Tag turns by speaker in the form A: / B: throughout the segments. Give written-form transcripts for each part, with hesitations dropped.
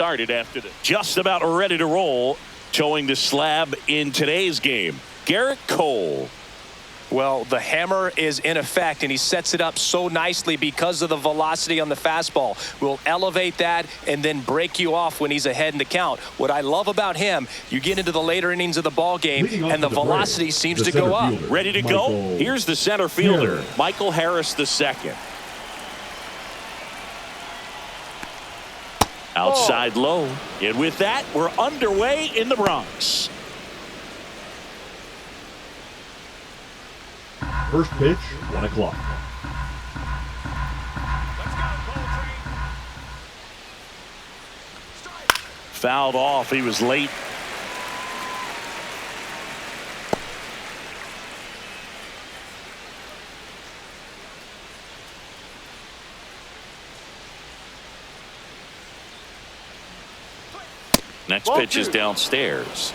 A: Started after the just about ready to roll, towing the slab in today's game, Garrett Cole.
B: Well, the hammer is in effect, and he sets it up so nicely because of the velocity on the fastball. Will elevate that and then break you off when he's ahead in the count. What I love about him, you get into the later innings of the ball game, and the velocity seems to go up.
A: Ready to go? Here's the center fielder, Michael Harris II. Outside low. And with that, we're underway in the Bronx.
C: First pitch, 1 o'clock.
A: Fouled off. He was late. Next pitch is downstairs.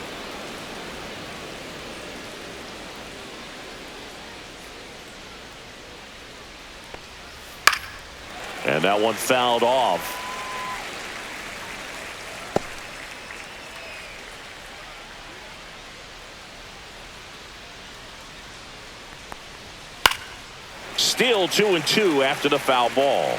A: And that one fouled off. Still 2-2 after the foul ball.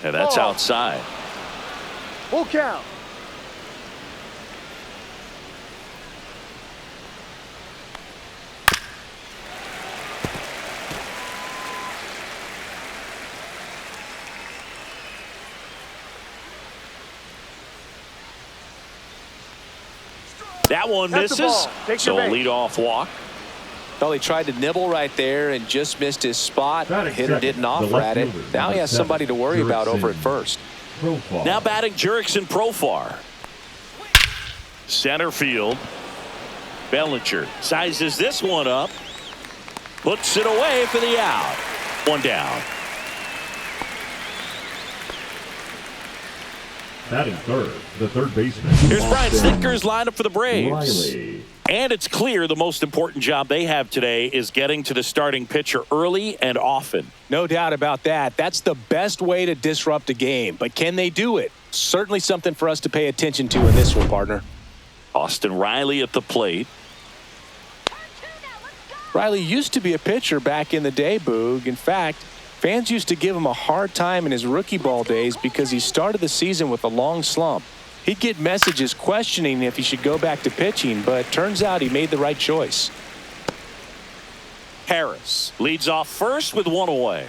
A: And that's outside.
D: Full count.
A: That one misses. So leadoff walk.
B: Well, he tried to nibble right there and just missed his spot. Hitter didn't offer at it. Now he has somebody to worry about over at first.
A: Now batting Jurickson Profar. Center field. Bellinger sizes this one up. Puts it away for the out. One down.
C: Batting third, the third baseman.
A: Here's Brian Snitker's lineup for the Braves.
C: Riley.
A: And it's clear the most important job they have today is getting to the starting pitcher early and often.
B: No doubt about that. That's the best way to disrupt a game. But can they do it? Certainly something for us to pay attention to in this one, partner.
A: Austin Riley at the plate.
B: Riley used to be a pitcher back in the day, Boog. In fact, fans used to give him a hard time in his rookie ball days because he started the season with a long slump. He'd get messages questioning if he should go back to pitching, but turns out he made the right choice.
A: Harris leads off first with one away.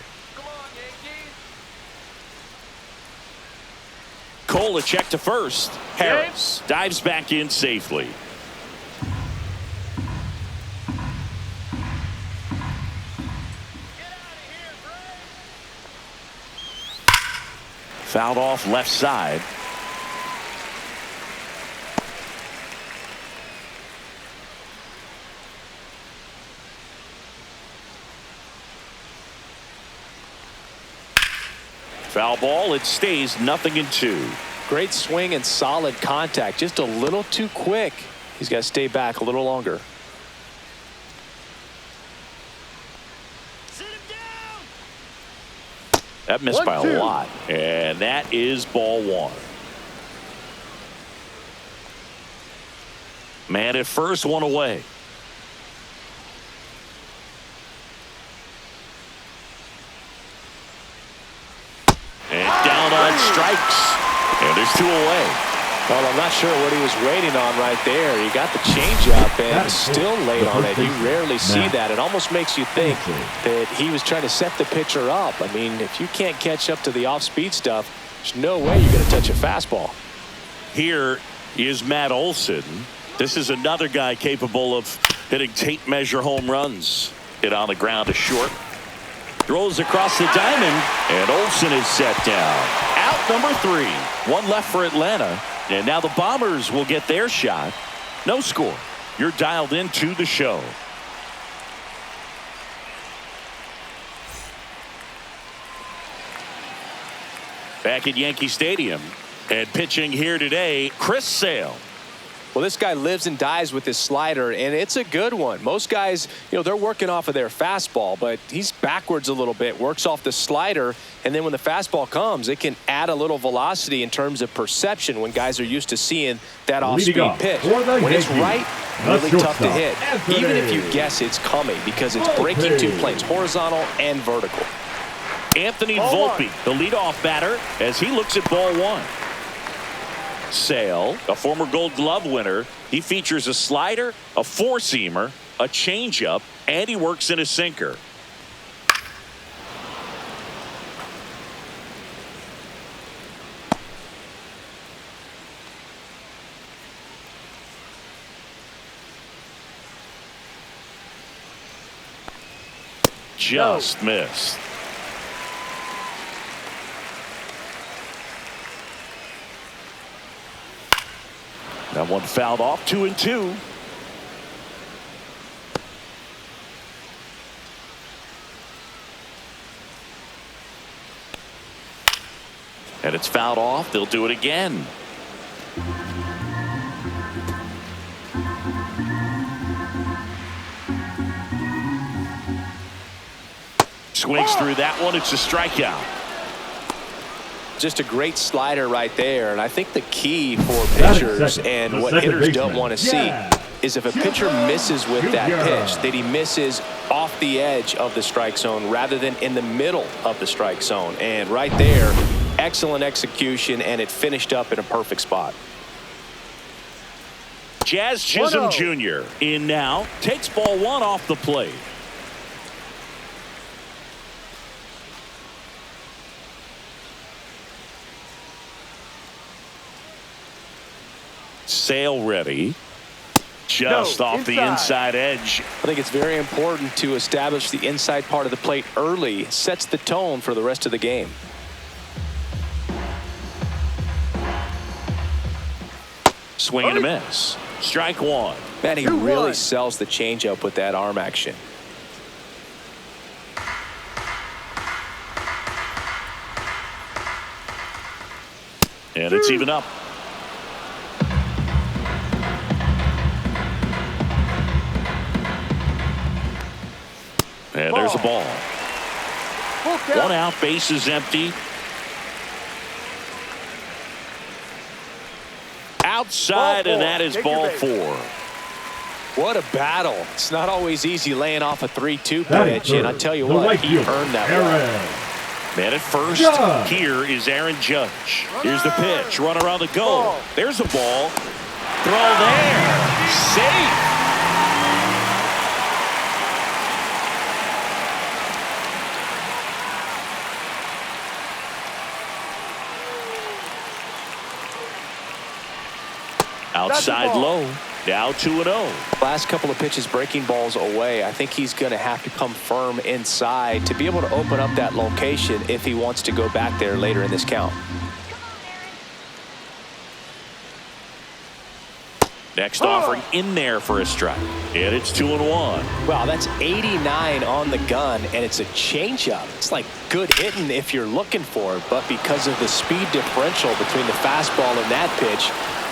A: Cole a check to first. Harris dives back in safely. Fouled off left side. Foul ball. It stays 0-2.
B: Great swing and solid contact. Just a little too quick. He's got to stay back a little longer.
A: That missed by a lot. And that is ball one. Man at first, one away. And down on strikes. And there's two away.
B: Well, I'm not sure what he was waiting on right there. He got the changeup and still late on it. You rarely see that. It almost makes you think that he was trying to set the pitcher up. I mean, if you can't catch up to the off-speed stuff, there's no way you're going to touch a fastball.
A: Here is Matt Olson. This is another guy capable of hitting tape measure home runs. Hit on the ground to short. Throws across the diamond, and Olson is set down. Out number 3. One left for Atlanta. And now the Bombers will get their shot. No score. You're dialed into the show. Back at Yankee Stadium. And pitching here today, Chris Sale.
B: Well, this guy lives and dies with his slider, and it's a good one. Most guys, they're working off of their fastball, but he's backwards a little bit, works off the slider, and then when the fastball comes, it can add a little velocity in terms of perception when guys are used to seeing that off-speed pitch. When it's right, really tough to hit, even if you guess it's coming because it's breaking two planes, horizontal and vertical.
A: Anthony Volpe, the leadoff batter, as he looks at ball one. Sale, a former Gold Glove winner, he features a slider, a four-seamer, a changeup, and he works in a sinker. Just missed. That one fouled off, 2-2. And it's fouled off. They'll do it again. Swings through that one. It's a strikeout.
B: Just a great slider right there, and I think the key for pitchers and what hitters don't want to see is if a pitcher misses with that pitch, that he misses off the edge of the strike zone rather than in the middle of the strike zone. And right there, excellent execution, and it finished up in a perfect spot.
A: Jazz Chisholm Jr. in now, takes ball one off the plate. Sale ready. Just off the inside edge.
B: I think it's very important to establish the inside part of the plate early. Sets the tone for the rest of the game.
A: Swing and a miss. Strike one.
B: Man, he really sells the changeup with that arm action.
A: And it's even up. And there's a ball. One out, base is empty. Outside, and that is ball four.
B: What a battle. It's not always easy laying off a 3-2 pitch, and I tell you what, he earned that one.
A: Man at first, here is Aaron Judge. Here's the pitch, run around the goal. There's a ball. Throw there. Safe. Outside low. Now 2-0.
B: Last couple of pitches breaking balls away. I think he's going to have to come firm inside to be able to open up that location if he wants to go back there later in this count.
A: Next offering in there for a strike. And it's 2-1.
B: Wow, that's 89 on the gun, and it's a changeup. It's like good hitting if you're looking for it, but because of the speed differential between the fastball and that pitch,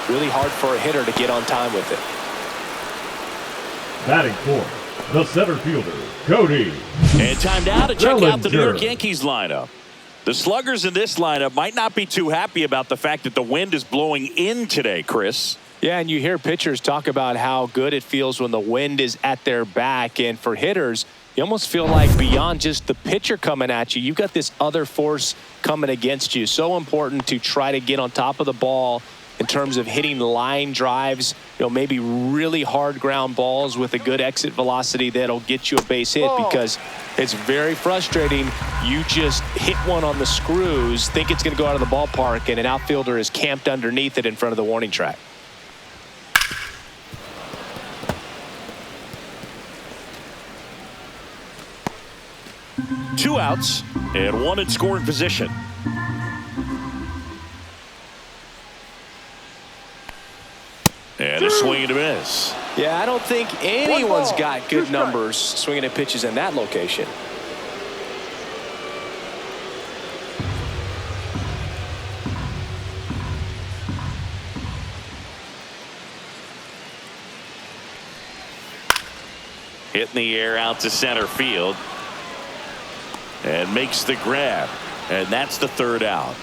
B: really hard for a hitter to get on time with it.
C: Batting fourth, the center fielder, Cody.
A: And time now to check out the New York Yankees lineup. The sluggers in this lineup might not be too happy about the fact that the wind is blowing in today, Chris.
B: Yeah, and you hear pitchers talk about how good it feels when the wind is at their back. And for hitters, you almost feel like beyond just the pitcher coming at you, you've got this other force coming against you. So important to try to get on top of the ball in terms of hitting line drives, maybe really hard ground balls with a good exit velocity that'll get you a base hit, because it's very frustrating. You just hit one on the screws, think it's going to go out of the ballpark, and an outfielder is camped underneath it in front of the warning track.
A: Two outs and one in scoring position. And a swing and a miss.
B: Yeah, I don't think anyone's got good numbers swinging at pitches in that location.
A: Hit in the air out to center field. And makes the grab. And that's the third out.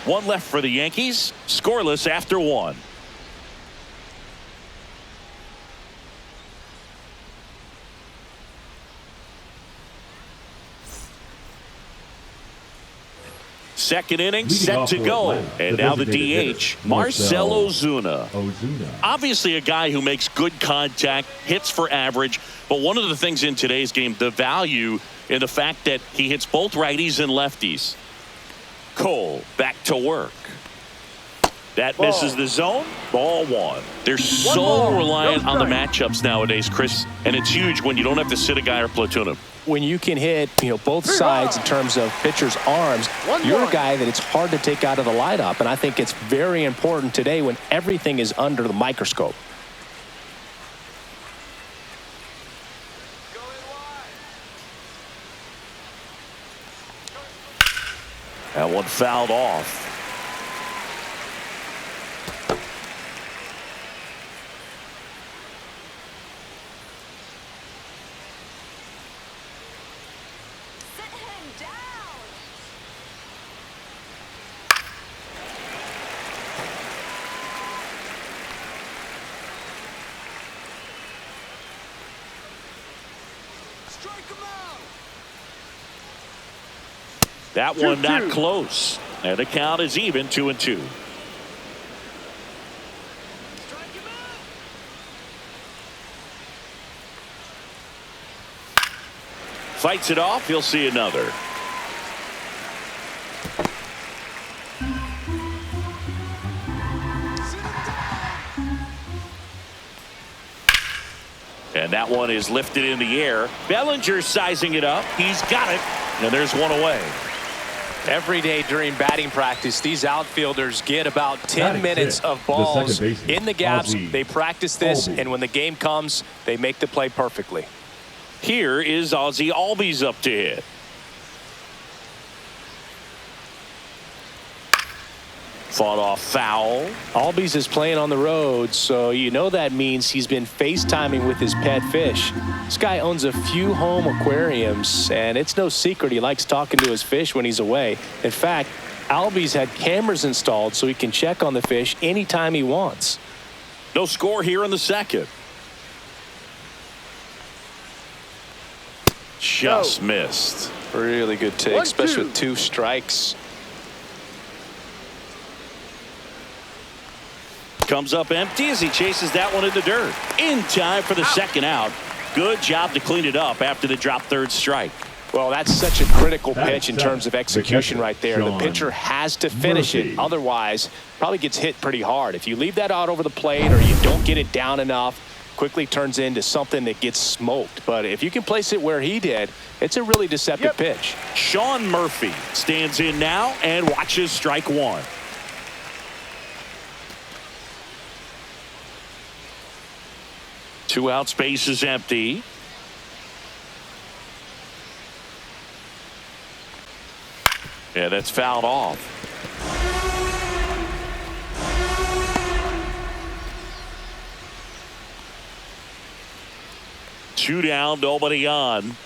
A: One left for the Yankees. Scoreless after one. Second inning set to go. And now the DH, Marcell Ozuna. Obviously a guy who makes good contact, hits for average. But one of the things in today's game, the value in the fact that he hits both righties and lefties. Cole back to work. That misses the zone. Ball one. They're so reliant on the matchups nowadays, Chris. And it's huge when you don't have to sit a guy or platoon him.
B: When you can hit, both sides in terms of pitchers' arms, you're a guy that it's hard to take out of the lineup. And I think it's very important today when everything is under the microscope.
A: That one fouled off. That one not close. And the count is even 2-2. Fights it off. He'll see another. And that one is lifted in the air. Bellinger sizing it up. He's got it. And there's one away.
B: Every day during batting practice, these outfielders get about 10 minutes of balls in the gaps. They practice this, and when the game comes, they make the play perfectly.
A: Here is Ozzie Albies up to hit. Fought off foul.
B: Albies is playing on the road, so that means he's been FaceTiming with his pet fish. This guy owns a few home aquariums, and it's no secret he likes talking to his fish when he's away. In fact, Albies had cameras installed so he can check on the fish anytime he wants.
A: No score here in the second. Just missed.
B: Really good take, especially with 2 strikes.
A: Comes up empty as he chases that one in the dirt. In time for the second out. Good job to clean it up after the drop third strike.
B: Well, that's such a critical pitch in terms of execution right there. The pitcher has to finish it. Otherwise, probably gets hit pretty hard. If you leave that out over the plate or you don't get it down enough, quickly turns into something that gets smoked. But if you can place it where he did, it's a really deceptive pitch.
A: Sean Murphy stands in now and watches strike one. Two out, space is empty. Yeah, that's fouled off. Two down, nobody on.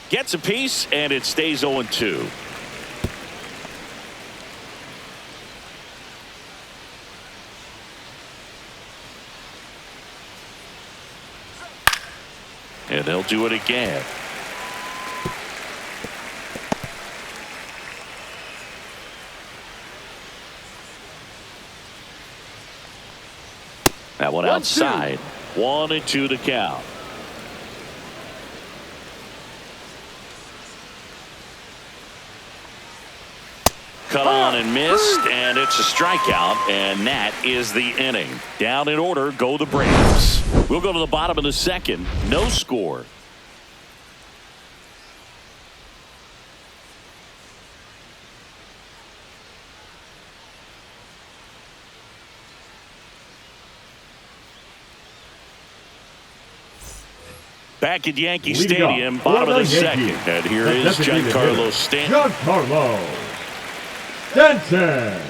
A: Gets a piece, and it stays 0-2. And they'll do it again. That one outside. 1-2 to count. Cut on and missed, and it's a strikeout, and that is the inning. Down in order go the Braves. We'll go to the bottom of the second. No score. Back at Yankee Stadium, bottom of the second. And here is Giancarlo Stanton.
C: Giancarlo Stanton.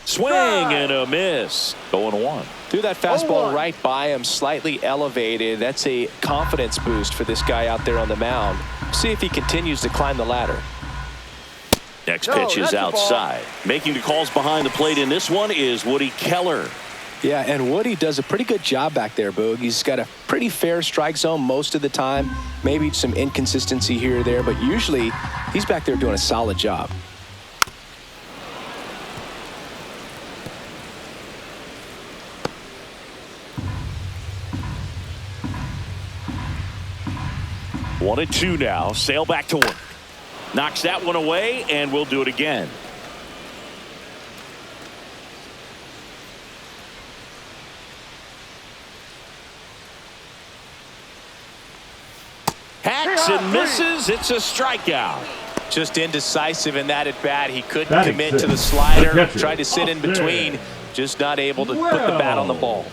A: Swing and a miss. 0-1.
B: Threw that fastball
D: 0-1.
B: right by him, slightly elevated. That's a confidence boost for this guy out there on the mound. See if he continues to climb the ladder.
A: Next
D: No,
A: pitch is
D: that's a ball.
A: outside. Making the calls behind the plate in this one is Woody Keller.
B: Yeah, and Woody does a pretty good job back there, Boog. He's got a pretty fair strike zone most of the time. Maybe some inconsistency here or there, but usually he's back there doing a solid job.
A: One and two now. Sale back to work. Knocks that one away, and we'll do it again. Hacks and misses. It's a strikeout.
B: Just indecisive in that at bat. He couldn't
C: Batting
B: commit to the
C: sixth.
B: slider.
C: The catcher,
B: Tried to sit in
C: Austin.
B: between. Just not able to put the bat on the ball.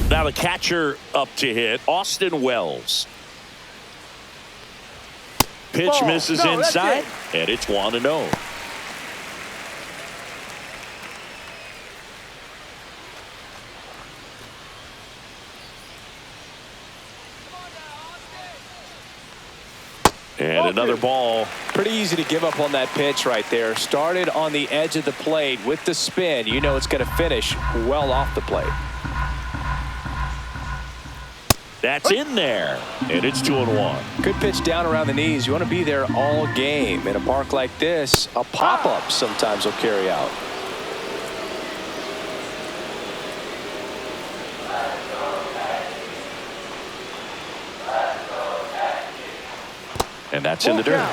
A: Now the catcher up to hit, Austin Wells. Pitch
D: Ball.
A: misses
D: No, that's
A: inside,
D: it.
A: and it's 1-0. And another ball.
B: Pretty easy to give up on that pitch right there. Started on the edge of the plate with the spin. You know it's going to finish well off the plate.
A: That's in there, and it's 2-1.
B: Good pitch down around the knees. You want to be there all game. In a park like this, a pop-up sometimes will carry out.
A: And that's in the dirt.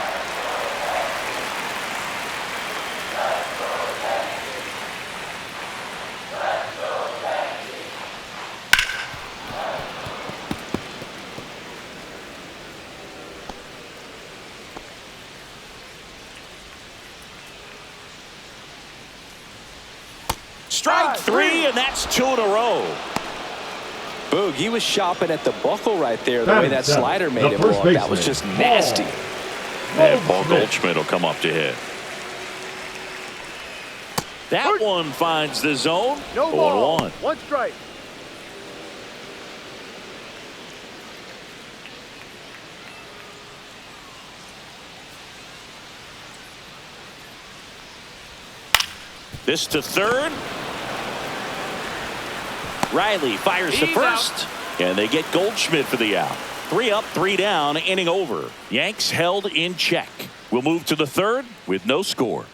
A: Strike three, and that's 2 in a row.
B: Boog, he was shopping at the buckle right there, the way that
C: Seven.
B: slider made
C: The
B: him
C: first
B: look. That was
C: baseman,
B: just nasty.
A: And Paul Goldschmidt will come up to hit. That one finds the zone.
D: No ball.
A: 0-1.
D: One strike.
A: This to third. Riley fires to
B: He's
A: first, and they get Goldschmidt for the out. 3 up, 3 down, inning over. Yanks held in check. We'll move to the third with no score.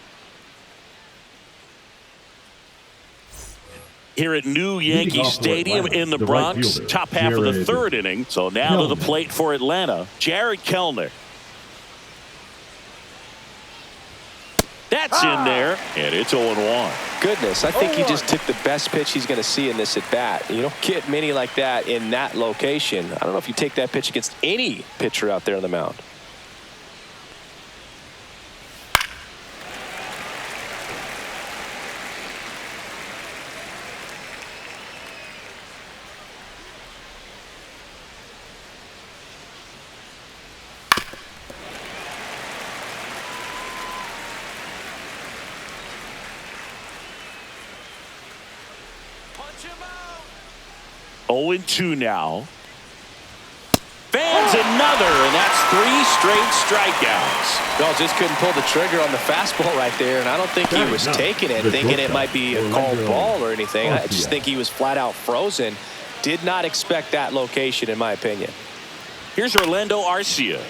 A: Here at New Yankee
C: off for
A: Stadium
C: Atlanta,
A: in the
C: the right
A: Bronx,
C: fielder,
A: top half of the
C: Jared
A: third inning. So now to the
C: Kellner.
A: plate for Atlanta, Jared Kellner. That's in there, and it's 0-1.
B: Goodness, I think he
D: 0-1.
B: just took the best pitch he's going to see in this at bat. You don't get many like that in that location. I don't know if you take that pitch against any pitcher out there on the mound.
A: Oh, 0-2 now. Fans another, and that's 3 straight strikeouts.
B: No, just couldn't pull the trigger on the fastball right there, and I don't think he was taking it, thinking it might be a called ball or anything. I just think he was flat out frozen. Did not expect that location, in my opinion.
A: Here's Orlando Arcia.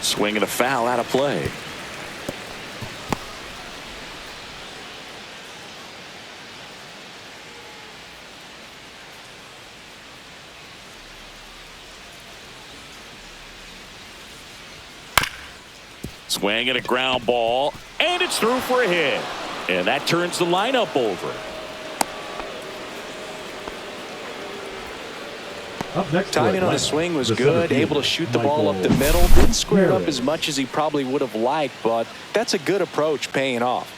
A: Swinging a foul out of play. Swing and a ground ball, and it's through for a hit. And that turns the lineup over.
C: Up next,
B: Timing on the swing was good, able to shoot the ball up the middle. Didn't square it up as much as he probably would have liked, but that's a good approach, paying off.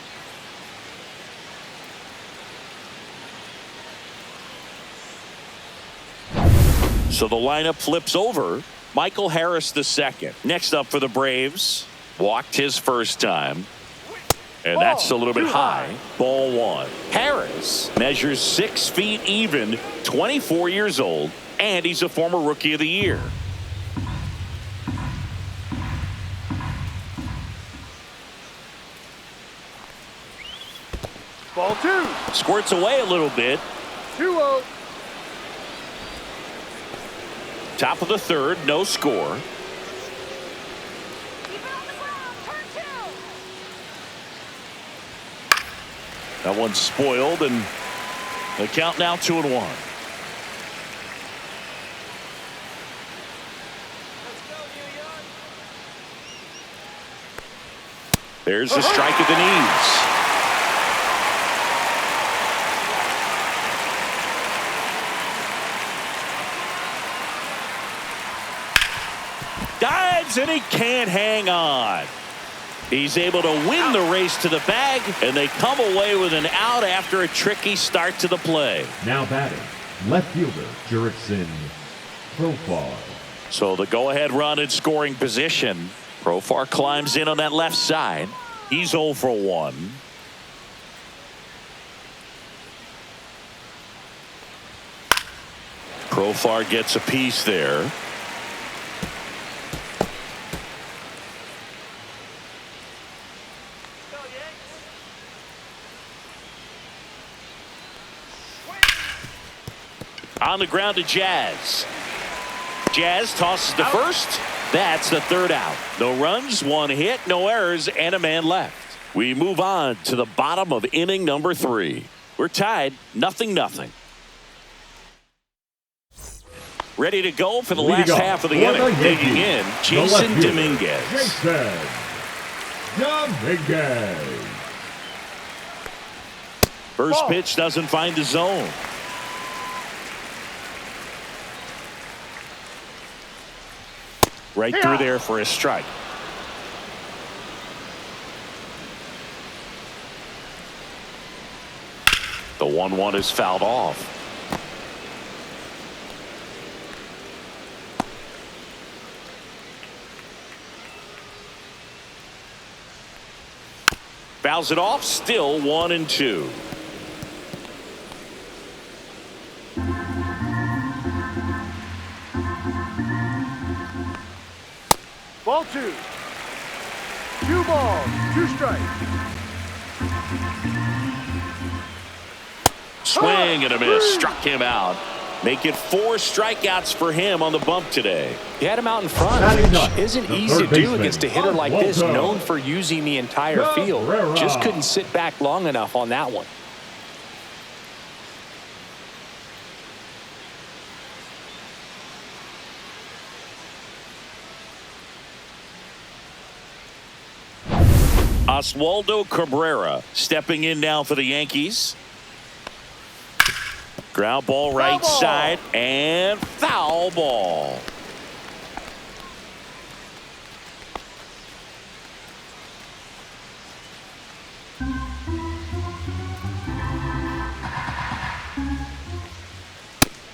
A: So the lineup flips over. Michael Harris II. Next up for the Braves. Walked his first time. And that's a little bit high. Ball one. Harris measures 6 feet even, 24 years old, and he's a former Rookie of the Year.
D: Ball two.
A: Squirts away a little bit.
D: 2-0.
A: Top of the third, no score. That one's spoiled, and the count now 2-1. There's a strike at the knees. Dives, and he can't hang on. He's able to win the race to the bag, and they come away with an out after a tricky start to the play.
C: Now batting, left fielder Jurickson Profar.
A: So the go-ahead run in scoring position. Profar climbs in on that left side. He's 0 for 1. Profar gets a piece there. On the ground to Jazz. Jazz tosses to first. That's the third out. No runs, 1 hit, no errors, and a man left. We move on to the bottom of inning number 3. We're tied 0-0. Ready to go for the last half of the inning. Digging in, Jason Dominguez.
C: Jason Dominguez.
A: First pitch doesn't find the zone. Right through there for a strike. The 1-1 is fouled off. Fouls it off, still 1-2.
D: Ball two. 2 balls, 2 strikes.
A: Swing and a miss. Struck him out. Make it 4 strikeouts for him on the bump today.
B: He had him out in front, which isn't easy to do against a hitter like this, known for using the entire field. Just couldn't sit back long enough on that one.
A: Oswaldo Cabrera stepping in now for the Yankees. Ground ball right side and foul ball.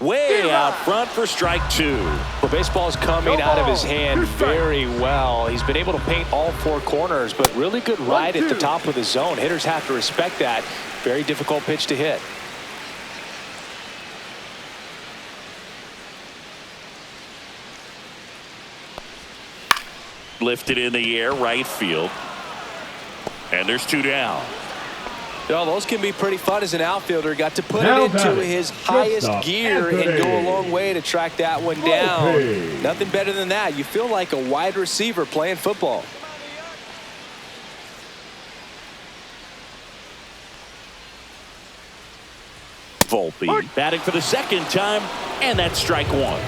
A: Way out front for strike 2.
B: Well, baseball is coming out of his hand very well. He's been able to paint all 4 corners, but really good ride at the top of the zone. Hitters have to respect that. Very difficult pitch to hit.
A: Lifted in the air, right field. And there's 2 down.
B: You know, those can be pretty fun as an outfielder. Got to put it into his highest gear and go a long way to track that one down. Nothing better than that. You feel like a wide receiver playing football.
A: Volpe batting for the second time, and that's strike 1.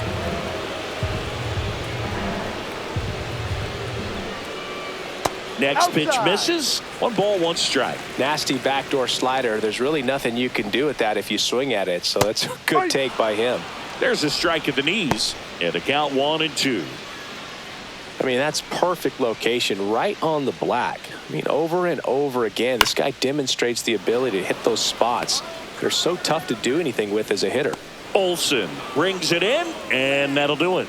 A: Next pitch misses. 1 ball, 1 strike.
B: Nasty backdoor slider. There's really nothing you can do with that if you swing at it. So that's a good take by him.
A: There's a strike at the knees, and the count 1-2.
B: I mean, that's perfect location right on the black. I mean, over and over again, this guy demonstrates the ability to hit those spots. They're so tough to do anything with as a hitter.
A: Olsen brings it in, and that'll do it.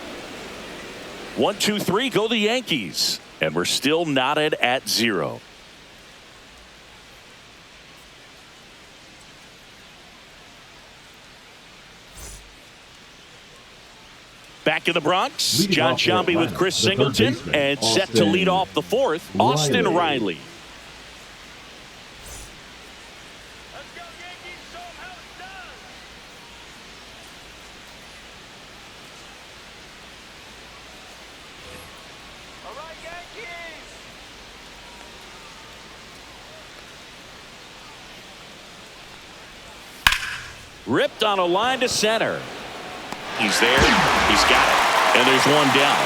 A: 1, 2, 3, go the Yankees. And we're still knotted at 0. Back in the Bronx,
C: Leading
A: John
C: off for
A: Sciambi with
C: Atlanta,
A: Chris
C: the third
A: Singleton,
C: baseman,
A: and set to lead off the 4th, Austin Riley.
D: Let's go, Yankees. Show 'em how it's done. All right, Yankees.
A: Ripped on a line to center. He's there. He's got it. And there's one down.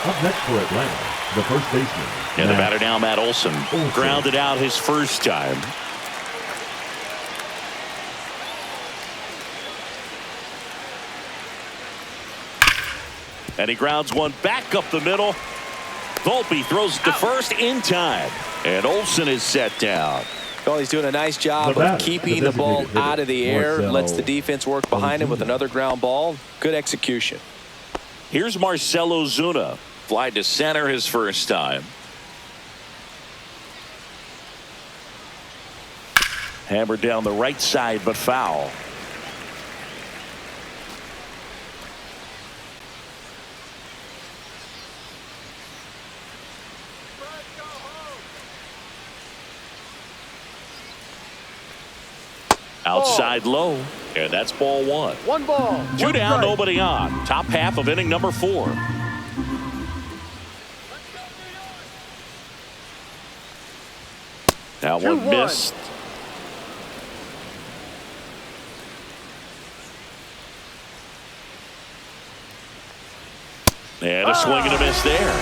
C: Up next for Atlanta, the first baseman.
A: And the batter now, Matt Olson. Grounded out his first time. And he grounds one back up the middle. Volpe throws it to first in time. And Olson is set down.
B: Well, he's doing a nice job of keeping the ball out of the air. Lets the defense work behind him with another ground ball. Good execution.
A: Here's Marcell Ozuna. Fly to center his first time. Hammered down the right side, but foul. Outside low, and that's ball 1.
D: 1 ball.
A: 2
D: 1
A: down,
D: strike.
A: nobody on. Top half of inning number 4. That one
D: 2-1.
A: missed. And a swing and a miss there.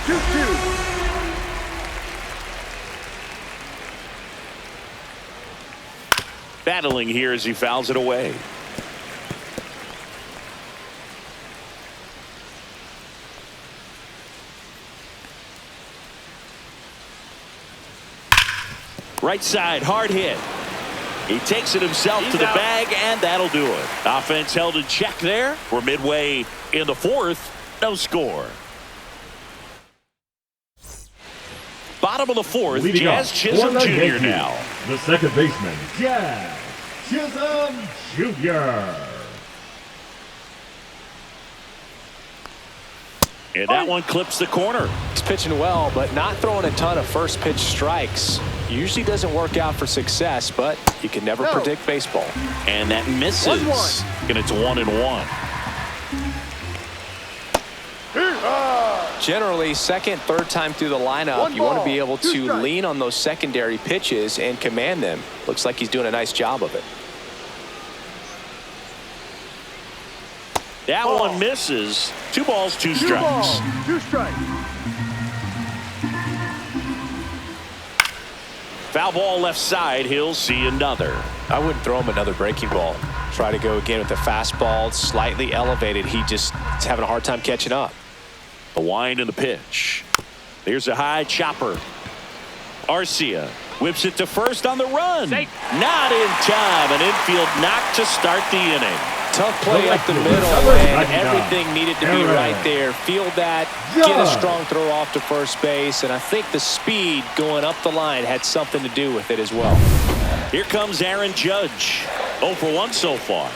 D: 2-2.
A: Battling here as he fouls it away. Right side, hard hit. He takes it himself to the bag, and that'll do it. Offense held in check there. We're midway in the 4th. No score. Bottom of the 4th,
C: Leading
A: Jazz
C: off
A: Chisholm
C: for the
A: Jr.
C: Yankees,
A: now.
C: the second baseman, Jazz Chisholm Jr.
A: And that one clips the corner.
B: He's pitching well, but not throwing a ton of first pitch strikes. Usually doesn't work out for success, but you can never predict baseball.
A: And that misses.
D: 1-1.
A: And it's 1-1.
B: Generally, second, third time through the lineup,
D: 1
B: you want to
D: ball,
B: be able
D: 2
B: to
D: strikes.
B: lean on those secondary pitches and command them. Looks like he's doing a nice job of it.
A: That
D: Ball.
A: one misses. 2 balls, 2
D: 2
A: strikes.
D: balls. 2 strikes.
A: Foul ball left side. He'll see another.
B: I wouldn't throw him another breaking ball. Try to go again with the fastball, slightly elevated. He just is having a hard time catching up.
A: A wind and the pitch. There's a high chopper. Arcia whips it to first on the run.
D: Safe.
A: Not in time. An infield knock to start the inning.
B: Tough play up the middle, and everything needed to be right there. Field that, get a strong throw off to first base, and I think the speed going up the line had something to do with it as well.
A: Here comes Aaron Judge. 0 for 1 so far.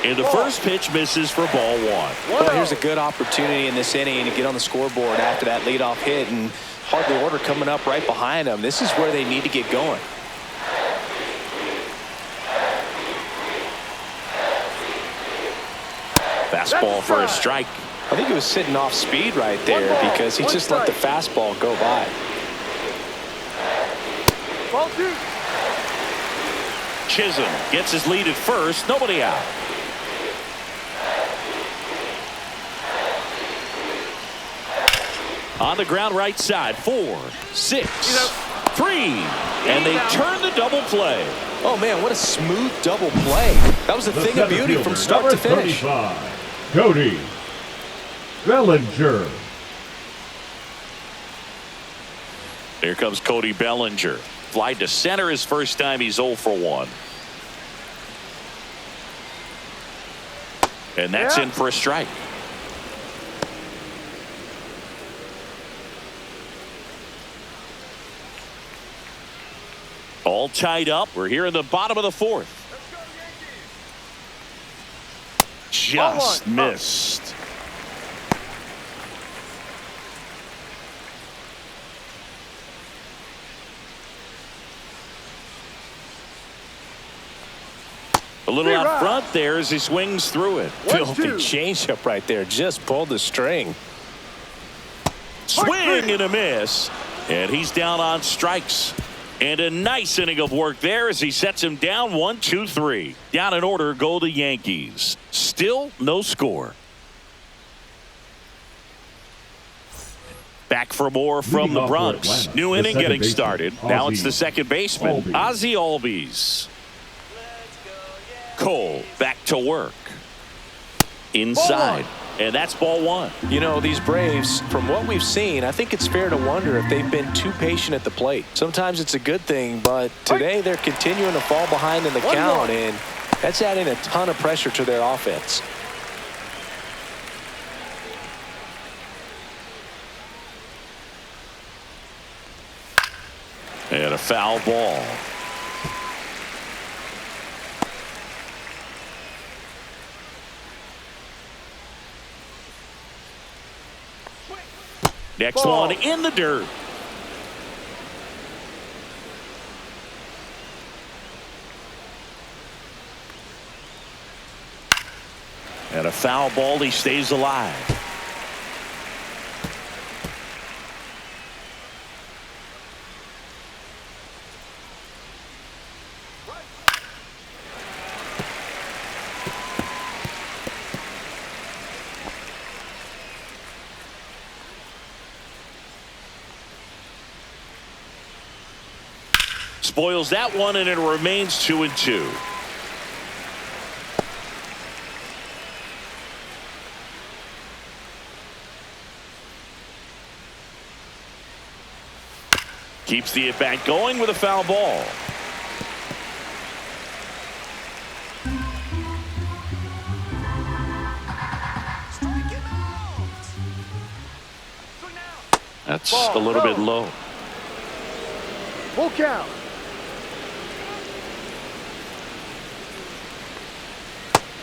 A: And the first pitch misses for ball 1.
B: Well, here's a good opportunity in this inning to get on the scoreboard after that leadoff hit, and hardly order coming up right behind them. This is where they need to get going.
A: Fastball for a strike.
B: I think he was sitting off speed right there because he just let the fastball go by.
D: Ball 2.
A: Chisholm gets his lead at first. Nobody out. On the ground right side. 4, 6, 3. And they turn the double play.
B: Oh, man, what a smooth double play. That was a thing of beauty from start to finish.
C: 35, Cody Bellinger.
A: Here comes Cody Bellinger. Fly to center his first time. He's 0 for 1. And that's in for a strike. All tied up. We're here in the bottom of the 4th. Just missed. A little out front there as he swings through it.
B: Filthy changeup right there. Just pulled the string.
A: Swing and a miss. And he's down on strikes. And a nice inning of work there as he sets him down 1, 2, 3. Down in order go the Yankees. Still no score. Back for more from the Bronx. New inning getting started. Now it's the second baseman, Ozzie Albies. Cole back to work. Inside. And that's ball 1.
B: You know, these Braves, from what we've seen, I think it's fair to wonder if they've been too patient at the plate. Sometimes it's a good thing, but today they're continuing to fall behind in the count, and that's adding a ton of pressure to their offense.
A: And a foul ball. Next one in the dirt. And a foul ball. He stays alive. Spoils that one, and it remains 2-2. Keeps the at-bat going with a foul ball. That's a little bit low.
E: Full count.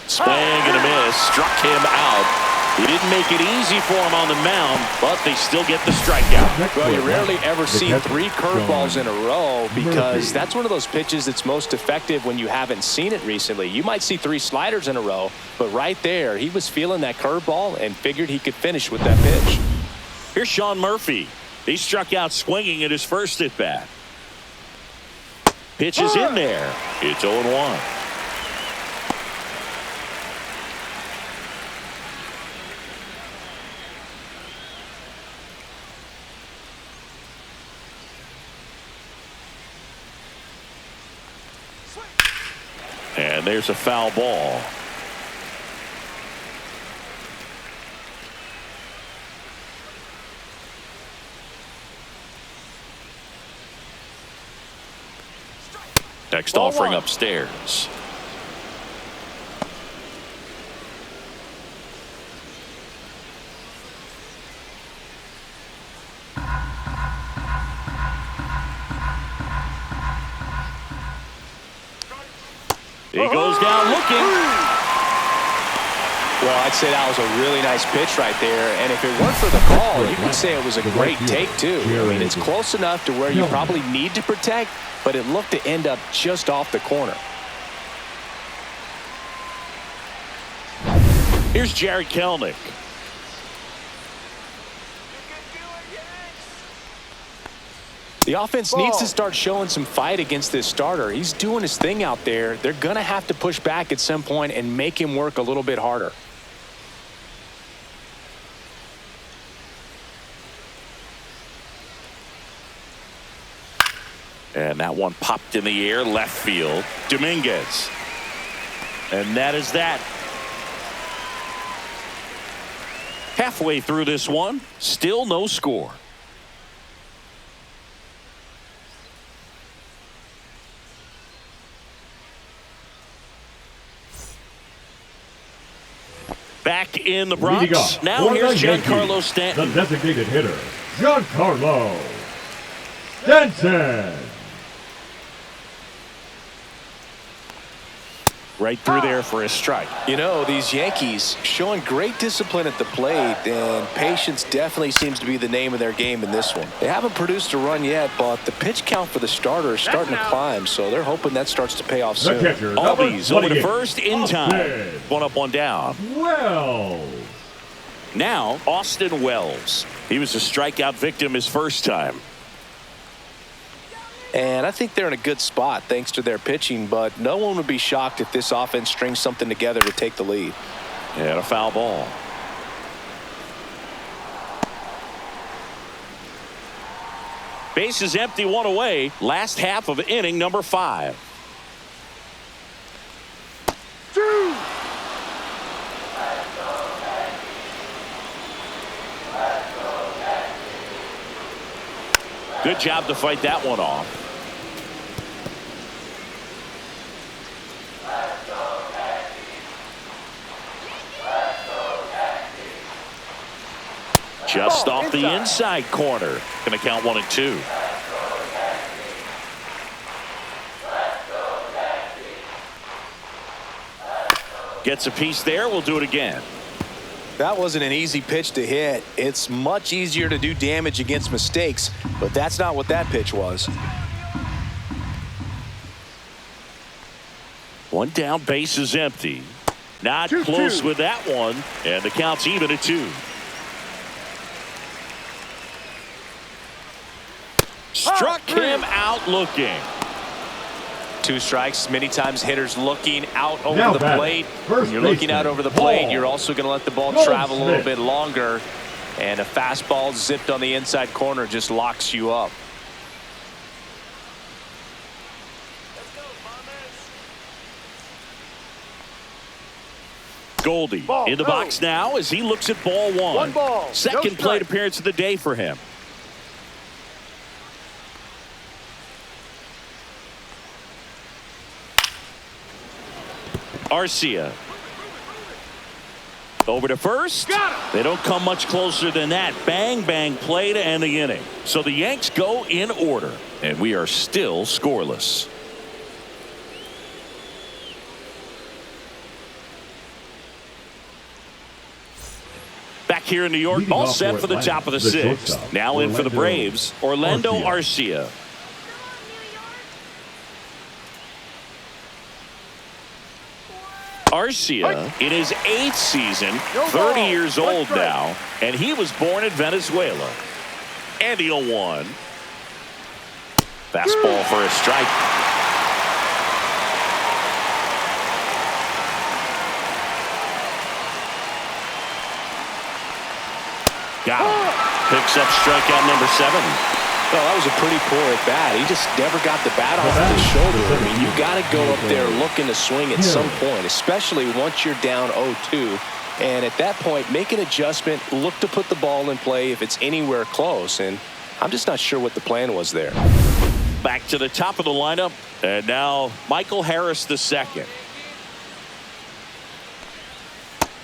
A: Swing and a miss. Struck him out. He didn't make it easy for him on the mound, but they still get the strikeout.
B: Well, you rarely ever see 3 curveballs in a row because that's one of those pitches that's most effective when you haven't seen it recently. You might see 3 sliders in a row, but right there, he was feeling that curveball and figured he could finish with that pitch.
A: Here's Sean Murphy. He struck out swinging at his first at-bat. Pitch is in there. It's 0-1. And there's a foul ball. Next offering upstairs. He goes down looking.
B: Well, I'd say that was a really nice pitch right there. And if it weren't for the call, you could say it was a great take, too. I mean, it's close enough to where you probably need to protect, but it looked to end up just off the corner.
A: Here's Jared Kelenic.
B: The offense needs to start showing some fight against this starter. He's doing his thing out there. They're going to have to push back at some point and make him work a little bit harder.
A: And that one popped in the air, left field. Dominguez. And that is that. Halfway through this one, still no score. Back in the
C: Leading
A: Bronx.
C: off
A: Now
C: for the
A: here's
C: Yankees,
A: Giancarlo Stanton.
C: the designated hitter, Giancarlo Stanton.
A: Right through there for a strike.
B: You know, these Yankees showing great discipline at the plate, and patience definitely seems to be the name of their game in this one. They haven't produced a run yet, but the pitch count for the starter is starting to climb, so they're hoping that starts to pay off
C: The
B: soon.
C: catcher,
A: Albies over to
C: 28,
A: first in time.
C: Austin
A: One up, one down.
C: Wells.
A: Now, Austin Wells. He was a strikeout victim his first time.
B: And I think they're in a good spot thanks to their pitching, but no one would be shocked if this offense strings something together to take the lead.
A: And a foul ball. Base is empty, one away. Last half of inning number 5.
E: 2.
A: Good job to fight that one off. Just off the inside corner. Going to count 1 and 2. Gets a piece there. We'll do it again.
B: That wasn't an easy pitch to hit. It's much easier to do damage against mistakes, but that's not what that pitch was.
A: One down, base is empty. Not
E: 2-2.
A: close with that one, and the count's even at 2. Struck him out looking.
B: 2 strikes. Many times hitters looking out over
C: Now
B: the
C: batting,
B: plate.
C: first
B: When you're looking out
C: baseman,
B: over the plate,
C: Paul
B: you're also going to let the ball
C: Goldschmidt.
B: travel a little bit longer. And a fastball zipped on the inside corner just locks you up.
A: Goldie
E: Ball,
A: in the
E: no.
A: box now as he looks at ball 1.
E: 1 ball, no
A: Second
E: strike.
A: plate appearance of the day for him. Arcia. Over to first. They don't come much closer than that. Bang, bang play to end the inning. So the Yanks go in order, and we are still scoreless. Back here in New York,
C: Leading
A: all
C: off
A: set
C: for
A: for the
C: Atlanta,
A: top of the
C: the
A: 6th.
C: shortstop,
A: Now in for the Braves, Orlando Arcia. Arcia in his 8th season, 30 years old now, and he was born in Venezuela. And the 0-1. Fastball for a strike. Got him. Picks up strikeout number 7.
B: Well, that was a pretty poor at bat. He just never got the bat off his shoulder. I mean, you got to go up there looking to swing at some point, especially once you're down 0-2. And at that point, make an adjustment, look to put the ball in play if it's anywhere close. And I'm just not sure what the plan was there.
A: Back to the top of the lineup, and now Michael Harris II.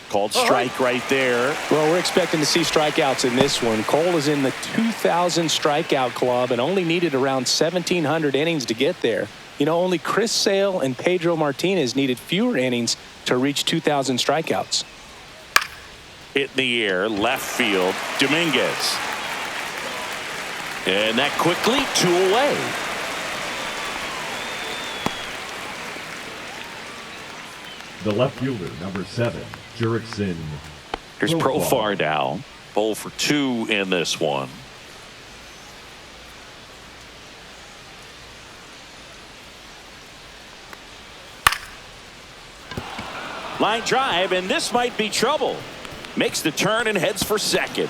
A: Called strike right there.
B: Well, we're expecting to see strikeouts in this one. Cole is in the 2,000 strikeout club and only needed around 1,700 innings to get there. You know, only Chris Sale and Pedro Martinez needed fewer innings to reach 2,000 strikeouts.
A: Hit in the air, left field, Dominguez. And that quickly, 2 away.
C: The left fielder, number 7, Jurickson.
A: Here's Profar now. 0 for 2 in this one. Line drive, and this might be trouble. Makes the turn and heads for second.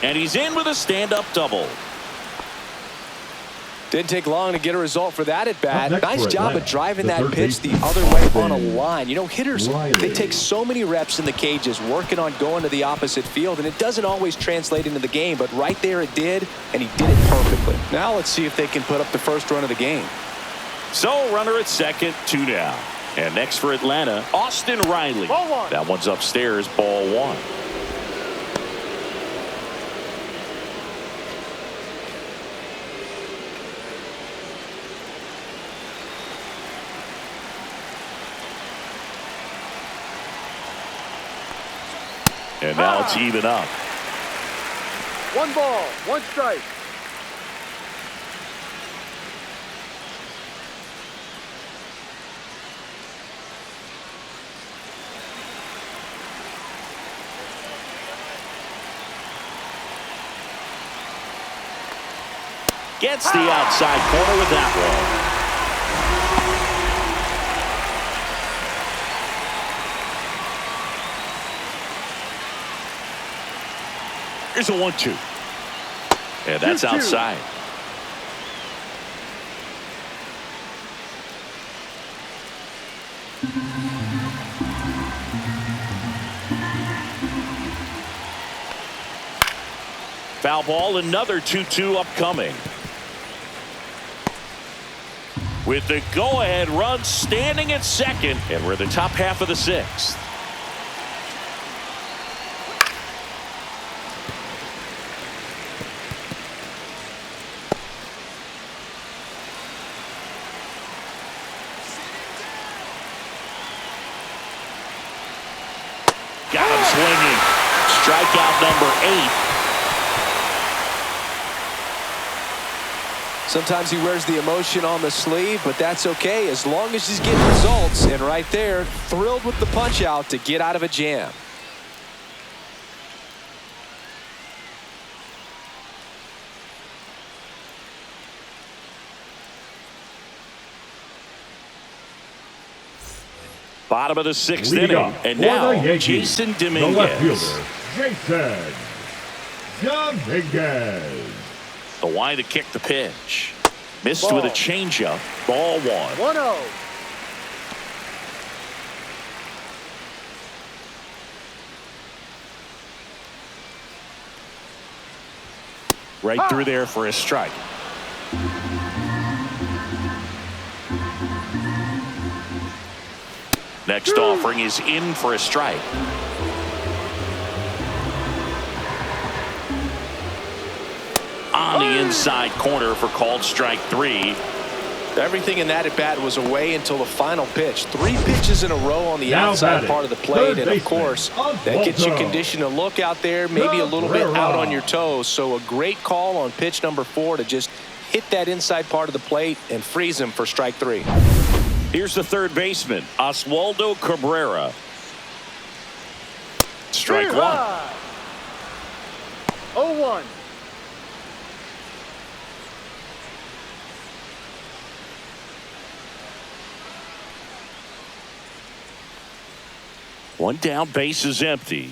A: And he's in with a stand-up double.
B: Didn't take long to get a result for that at bat.
C: Up next
B: Nice
C: for
B: job
C: Atlanta,
B: of driving
C: the
B: that
C: third
B: pitch the
C: baseman,
B: other way on a
C: Austin
B: line. You know, hitters,
C: Riley.
B: they take so many reps in the cages working on going to the opposite field, and it doesn't always translate into the game, but right there it did, and he did it perfectly. Now let's see if they can put up the first run of the game.
A: So runner at second, 2 down. And next for Atlanta, Austin Riley.
E: Ball one.
A: That one's upstairs, ball one. And now it's even up.
E: 1 ball, 1 strike.
A: Gets the outside corner with that one. Here's a 1-2. And that's
E: 2-2.
A: outside. Foul ball, another 2-2 upcoming. With the go-ahead run standing at second, and we're the top half of the 6th. Got him swinging. Strikeout number 8.
B: Sometimes he wears the emotion on the sleeve, but that's okay as long as he's getting results. And right there, thrilled with the punch out to get out of a jam.
A: Bottom of the 6th
C: Leading
A: inning.
C: up
A: And
C: for
A: now,
C: the Yankees,
A: Jason
C: the left
A: Dominguez.
C: fielder, Jason Dominguez.
A: The line to kick the pitch. Missed
E: Ball.
A: with a changeup. Ball 1.
E: 1-0.
A: Right through there for a strike. Next offering is in for a strike. On the inside corner for called strike 3.
B: Everything in that at bat was away until the final pitch. 3 pitches in a row on the
C: Now
B: outside
C: batting,
B: part of the plate,
C: third
B: and of
C: baseman,
B: course, that gets you
C: Alonso.
B: conditioned to look out there, maybe a little bit out on your
C: Cabrera.
B: toes. So a great call on pitch number 4 to just hit that inside part of the plate and freeze him for strike 3.
A: Here's the third baseman, Oswaldo Cabrera. Strike 1.
E: 0-1.
A: One down, base is empty.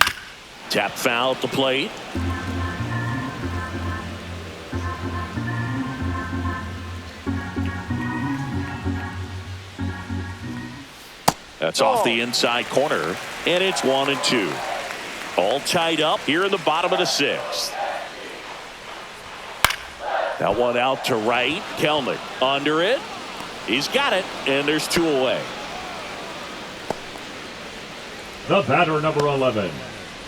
A: Tap foul at the plate. That's off the inside corner, and it's 1-2. All tied up here in the bottom of the 6th. That one out to right. Kelnick under it. He's got it, and there's 2 away.
C: The batter, number 11,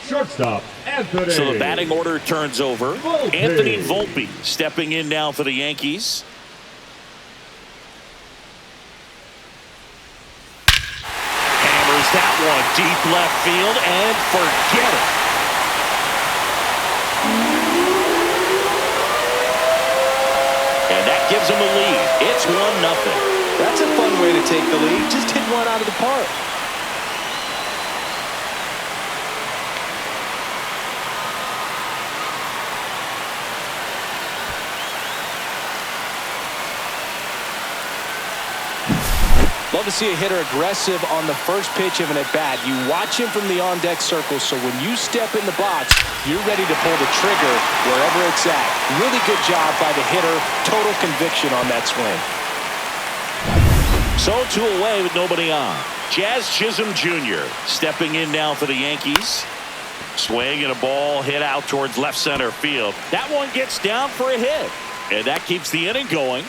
C: shortstop, Anthony.
A: So the batting order turns over.
C: Volpe.
A: Anthony Volpe stepping in now for the Yankees. Hammers that one deep left field and forget it. And that gives him a lead. It's 1-0.
B: That's a fun way to take the lead. Just hit one out of the park. Love to see a hitter aggressive on the first pitch of an at-bat. You watch him from the on-deck circle, so when you step in the box, you're ready to pull the trigger wherever it's at. Really good job by the hitter. Total conviction on that swing.
A: So 2 away with nobody on. Jazz Chisholm Jr. stepping in now for the Yankees. Swing and a ball hit out towards left center field. That one gets down for a hit. And that keeps the inning going.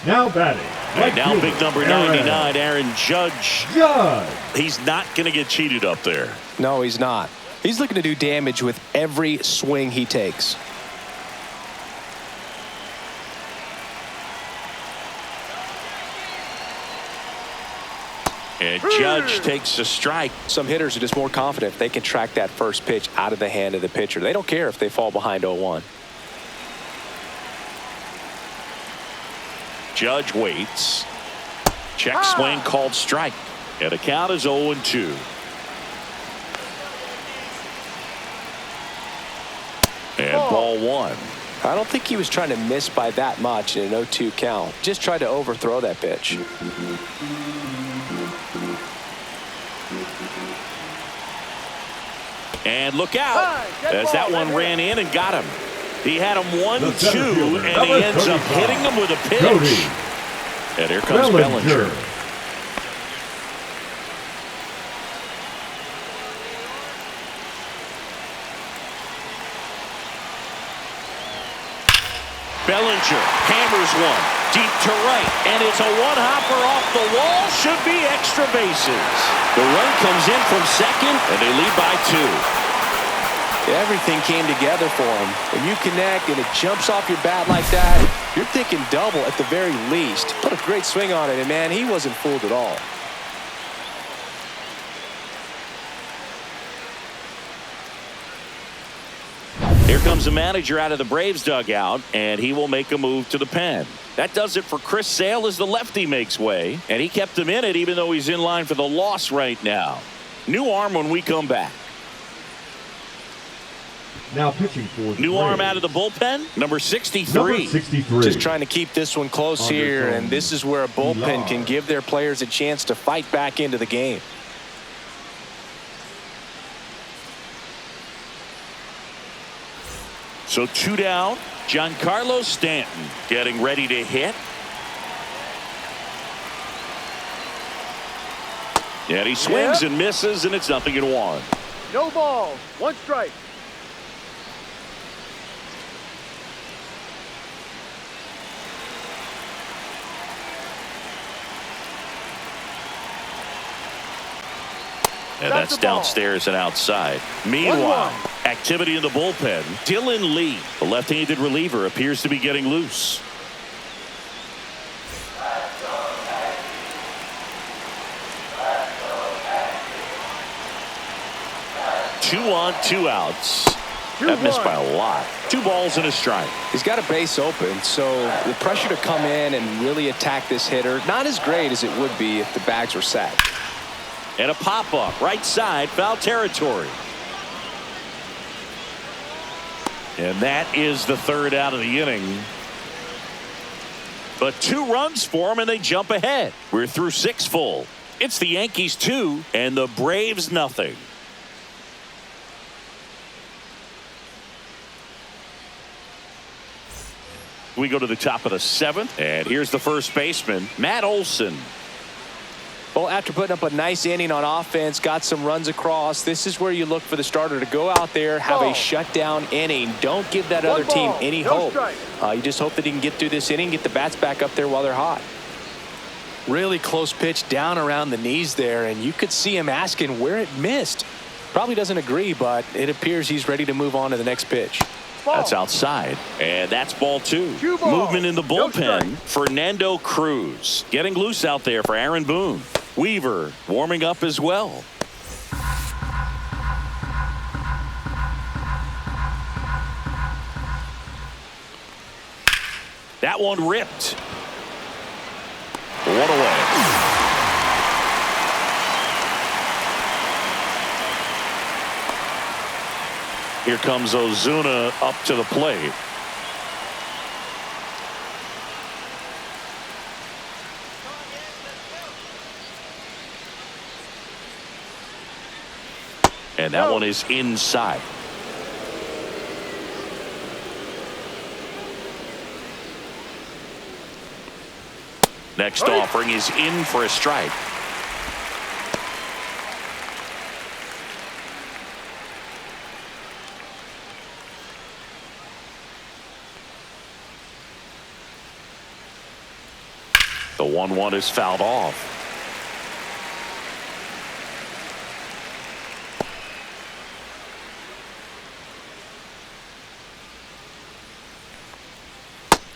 C: Now batting.
A: And now
C: fielder,
A: big number 99, Aaron Judge.
C: Judge.
A: He's not going to get cheated up there.
B: No, he's not. He's looking to do damage with every swing he takes.
A: And Judge takes a strike.
B: Some hitters are just more confident if they can track that first pitch out of the hand of the pitcher. They don't care if they fall behind 0-1.
A: Judge waits. Check swing called strike. And the count is 0-2. And ball one.
B: I don't think he was trying to miss by that much in an 0-2 count. Just tried to overthrow that pitch.
A: And look out as that one ran in and got him. He had him 1-2, and he ends up hitting him with a pitch. And here comes Bellinger. Bellinger hammers one deep to right, and it's a one-hopper off the wall. Should be extra bases. The run comes in from second, and they lead by 2.
B: Everything came together for him. When you connect and it jumps off your bat like that, you're thinking double at the very least. Put a great swing on it, and man, he wasn't fooled at all.
A: Here comes the manager out of the Braves dugout, and he will make a move to the pen. That does it for Chris Sale as the lefty makes way, and he kept him in it even though he's in line for the loss right now. New arm when we come back.
C: Now pitching for the
A: New arm
C: Braves.
A: out of the bullpen, number 63.
C: Number 63.
B: Just trying to keep this one close here, and this is where a bullpen can give their players a chance to fight back into the game.
A: So 2 down. Giancarlo Stanton getting ready to hit. And he swings and misses, and it's 0-1.
E: No ball. 1 strike.
A: And that's downstairs and outside. Meanwhile, activity in the bullpen. Dylan Lee, the left-handed reliever, appears to be getting loose. Two on, 2 outs. That missed by a lot. 2 balls and a strike.
B: He's got a base open, so the pressure to come in and really attack this hitter, not as great as it would be if the bags were set.
A: And a pop-up, right side, foul territory. And that is the 3rd out of the inning. But 2 runs for them, and they jump ahead. We're through 6 full. It's the Yankees 2 and the Braves nothing. We go to the top of the 7th, and here's the first baseman, Matt Olson.
B: Well, after putting up a nice inning on offense, got some runs across, this is where you look for the starter to go out there, have a shutdown inning. Don't give that other team any hope. You just hope that he can get through this inning, get the bats back up there while they're hot. Really close pitch down around the knees there, and you could see him asking where it missed. Probably doesn't agree, but it appears he's ready to move on to the next pitch.
A: That's outside, and that's ball 2. Movement in the bullpen. Fernando Cruz getting loose out there for Aaron Boone. Weaver warming up as well. That one ripped. 1 away. Here comes Ozuna up to the plate. And that one is inside. Next offering is in for a strike. The 1-1 is fouled off.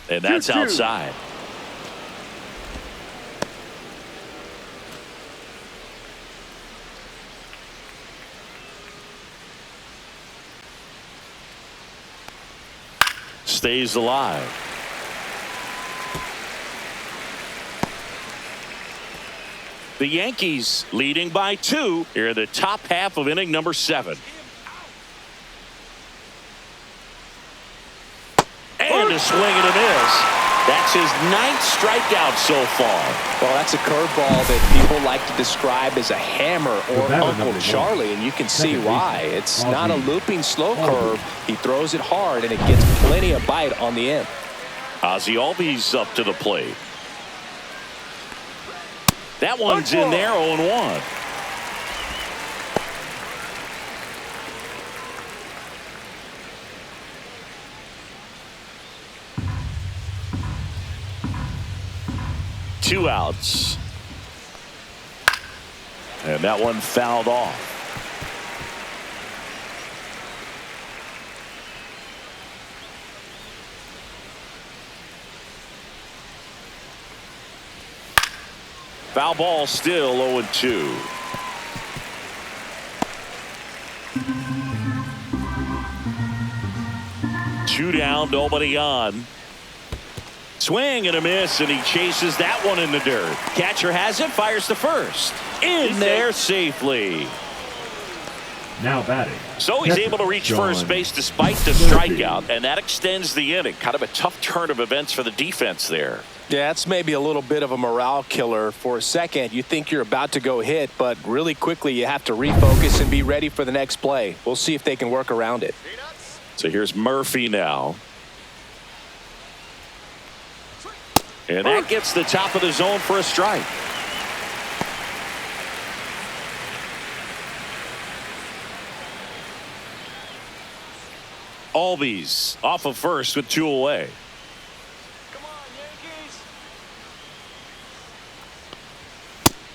A: And that's
E: 2-2.
A: outside. Stays alive. The Yankees leading by 2 here in the top half of inning number 7. And a swing and a miss. That's his 9th strikeout so far.
B: Well, that's a curveball that people like to describe as a hammer or Uncle Charlie, and you can see why. It's not a looping slow curve. He throws it hard, and it gets plenty of bite on the end.
A: Ozzie Albies up to the plate. That one's in there, 0-1. Two outs. And that one fouled off. Foul ball, still 0-2. Two down, nobody on. Swing and a miss, and he chases that one in the dirt. Catcher has it, fires to first. In there safely.
C: Now batting.
A: So he's able to reach first base despite the strikeout, and that extends the inning. Kind of a tough turn of events for the defense there.
B: Yeah, it's maybe a little bit of a morale killer. For a second, you think you're about to go hit, but really quickly you have to refocus and be ready for the next play. We'll see if they can work around it.
A: So here's Murphy now. And that gets the top of the zone for a strike. Albies off of first with 2 away.
D: Come on, Yankees.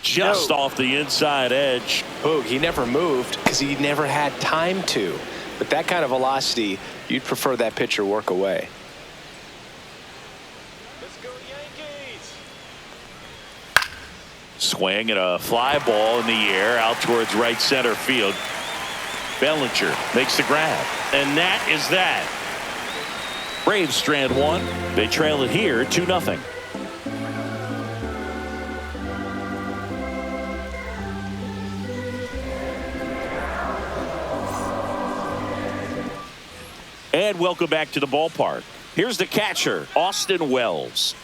A: Just off the inside edge.
B: Boog, he never moved because he never had time to. But that kind of velocity, you'd prefer that pitcher work away.
D: Let's go, Yankees.
A: Swing and a fly ball in the air out towards right center field. Bellinger makes the grab, and that is that. Braves strand 1. They trail it here 2-0. And welcome back to the ballpark. Here's the catcher, Austin Wells.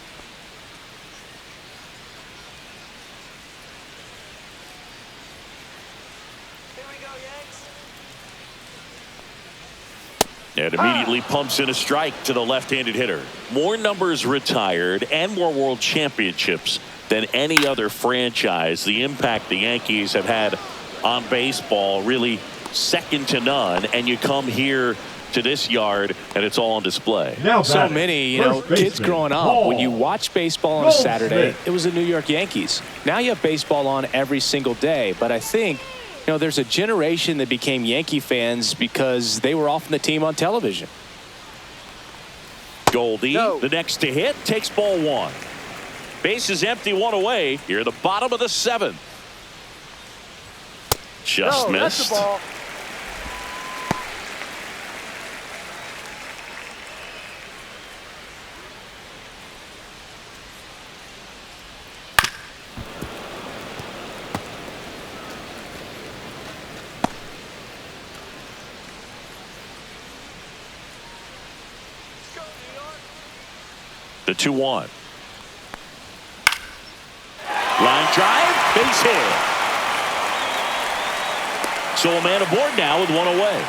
A: And immediately pumps in a strike to the left-handed hitter. More numbers retired and more world championships than any other franchise. The impact the Yankees have had on baseball really second to none. And you come here to this yard and it's all on display.
B: So many, kids growing up, when you watch baseball on a Saturday, it was the New York Yankees. Now you have baseball on every single day. But I think there's a generation that became Yankee fans because they were often the team on television.
A: Goldie, the next to hit, takes ball 1. Base is empty, 1 away. Here at the bottom of the 7th. Just missed.
E: That's the ball.
A: The 2-1. Line drive, base hit. So a man aboard now with 1 away.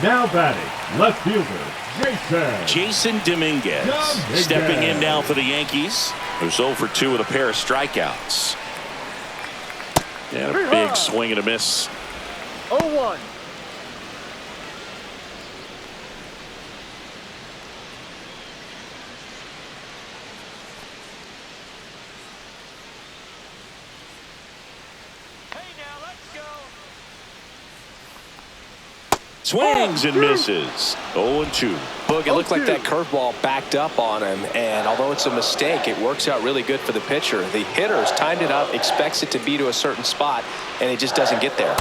C: Now batting, left fielder,
A: Jason Dominguez. Stepping in now for the Yankees. Who's 0 for 2 with a pair of strikeouts. And a big swing and a miss.
E: 0-1.
A: Swings and misses. 0-2.
B: Boog, it looked like that curveball backed up on him, and although it's a mistake, it works out really good for the pitcher. The hitter's timed it up, expects it to be to a certain spot, and it just doesn't get there.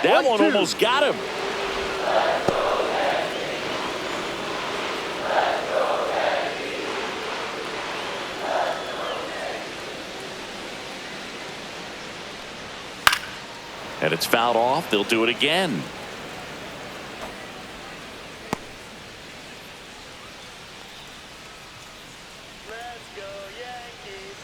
A: That one almost got him. And it's fouled off. They'll do it again.
D: Let's go Yankees.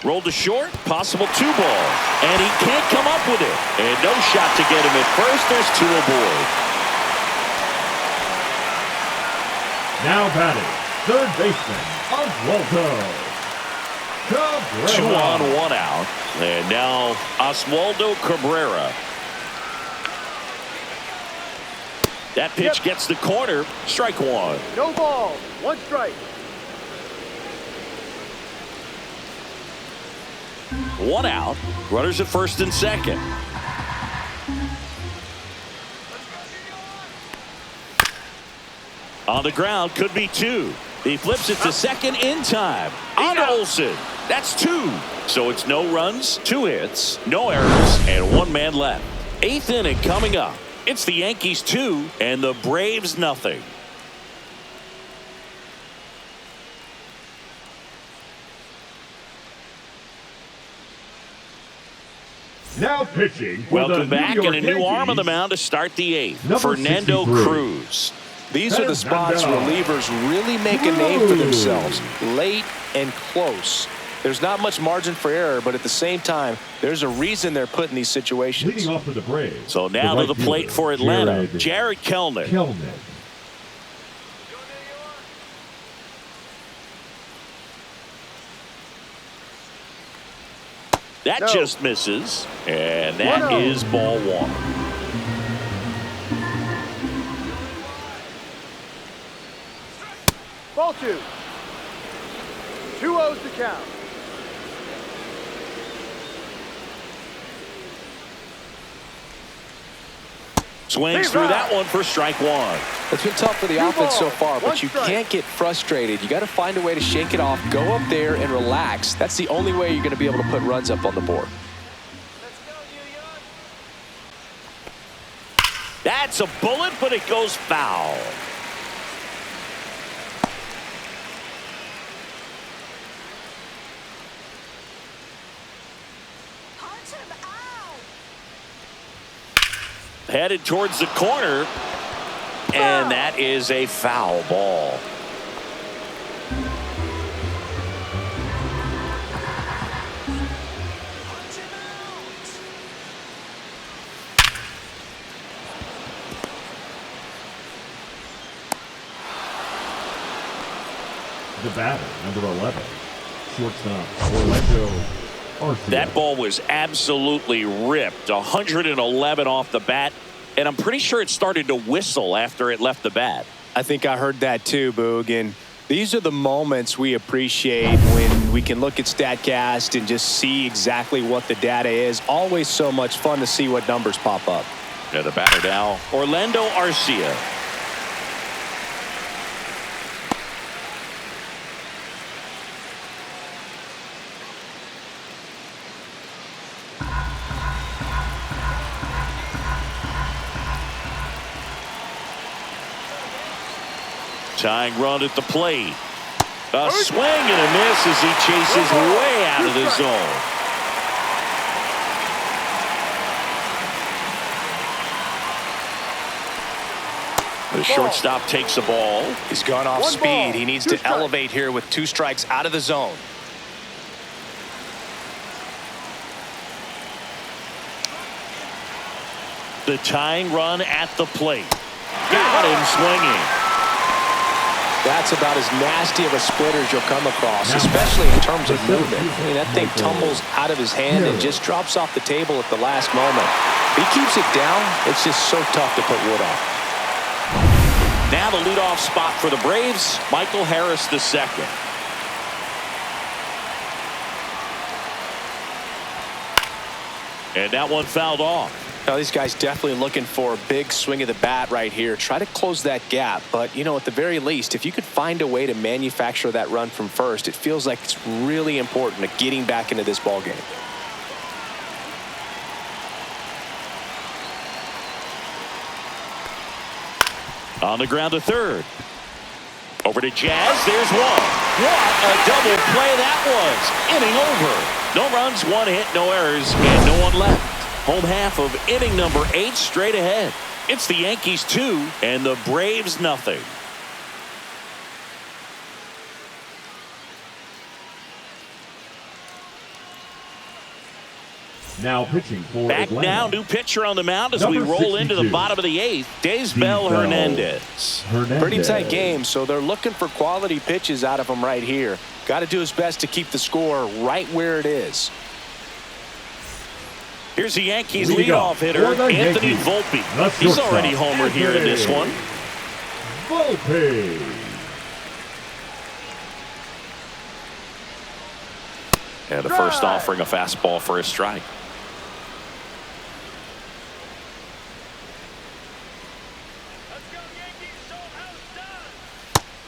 A: Rolled to short, possible 2-ball. And he can't come up with it. And no shot to get him at first. There's 2 aboard.
C: Now batting, third baseman, Oswaldo Cabrera.
A: 2 on, 1 out. And now Oswaldo Cabrera. That pitch gets the corner. Strike 1.
E: No ball. 1 strike.
A: 1 out. Runners at first and second. On the ground, could be 2. He flips it to second in time. On to Olsen. That's 2. So it's no runs, 2 hits, no errors, and 1 man left. 8th inning coming up. It's the Yankees 2 and the Braves nothing.
C: Now pitching. for
A: Welcome
C: the
A: back,
C: New
A: and a
C: York
A: new arm on the
C: Yankees,
A: mound to start the 8th.
C: Number
A: Fernando
C: 63.
A: Cruz.
B: These are the spots relievers really make a name for themselves. Late and close. There's not much margin for error, but at the same time, there's a reason they're put in these situations.
C: Leading off for the Braves.
A: So now to
C: right
A: the plate
C: fielder,
A: for Atlanta,
C: Jared
A: Jared Kelnick.
C: Kelnick.
A: That
E: No.
A: just misses, and that
E: 1-0.
A: is ball 1.
E: Ball 2. 2-0's the count.
A: Swings through that one for strike 1.
B: It's been tough for the
E: 2
B: offense so
E: balls,
B: far,
E: 1
B: but you
E: strike.
B: can't get frustrated. You got to find a way to shake it off, go up there and relax. That's the only way you're going to be able to put runs up on the board.
D: Let's go, New York.
A: That's a bullet, but it goes foul. Headed towards the corner, and that is a foul ball.
C: The batter, number 11, shortstop, Orlando Arcia.
A: That ball was absolutely ripped. 111 off the bat, and I'm pretty sure it started to whistle after it left the bat.
B: I think I heard that too, Boog. And these are the moments we appreciate when we can look at StatCast and just see exactly what the data is. Always so much fun to see what numbers pop up.
A: Yeah, the batter now, Orlando Arcia. Tying run at the plate. A swing and a miss as he chases way out of the zone. The shortstop takes the ball.
B: He's gone off
E: 1
B: speed.
E: ball,
B: He needs
E: 2
B: to
E: strikes.
B: elevate here with 2 strikes out of the zone.
A: The tying run at the plate. Got him swinging.
B: That's about as nasty of a splitter as you'll come across, especially in terms of movement. I mean, that thing tumbles out of his hand and just drops off the table at the last moment. If he keeps it down, it's just so tough to put wood on.
A: Now the leadoff spot for the Braves, Michael Harris II. And that one fouled off.
B: Now, these guys definitely looking for a big swing of the bat right here. Try to close that gap. But, you know, at the very least, if you could find a way to manufacture that run from first, it feels like it's really important to getting back into this ball game.
A: On the ground to third. Over to Jazz. There's one. What a double play that was. Inning over. No runs, one hit, no errors, and no one left. Home half of inning number 8 straight ahead. It's the Yankees 2 and the Braves nothing.
C: Now pitching for
A: Back
C: Atlanta.
A: now, new pitcher on the mound as
C: Number
A: we roll into the
C: 62.
A: bottom of the 8th. Beisbol Hernandez.
B: Pretty tight game, so they're looking for quality pitches out of him right here. Got to do his best to keep the score right where it is.
A: Here's the Yankees
C: Leading
A: leadoff
C: off
A: hitter,
C: for the
A: Anthony
C: Yankees, the
A: Volpe. He's already
C: shortstop,
A: homered here in this one.
C: Volpe.
A: And the first offering a fastball for a strike.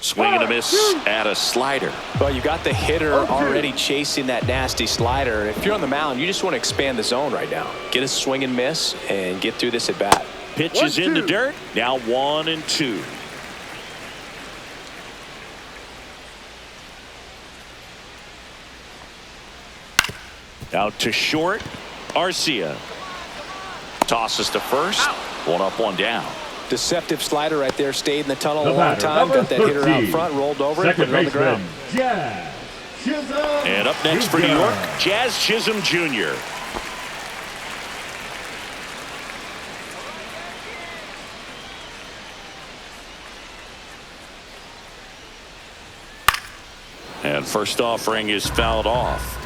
A: Swing and a miss at a slider.
B: Well, you got the hitter already chasing that nasty slider. If you're on the mound, you just want to expand the zone right now. Get a swing and miss and get through this at bat.
A: Pitch is in the dirt. Now 1-2. Out to short. Arcia tosses to first. 1 up, 1 down.
B: Deceptive slider right there. Stayed in the tunnel
C: The
B: a long
C: batter,
B: time.
C: number
B: Got that hitter out
C: 13.
B: front. Rolled over and put
C: Second
B: it on the ground.
C: baseman, Jazz Chisholm.
A: And up next for New York, Jazz Chisholm Jr. And first offering is fouled off.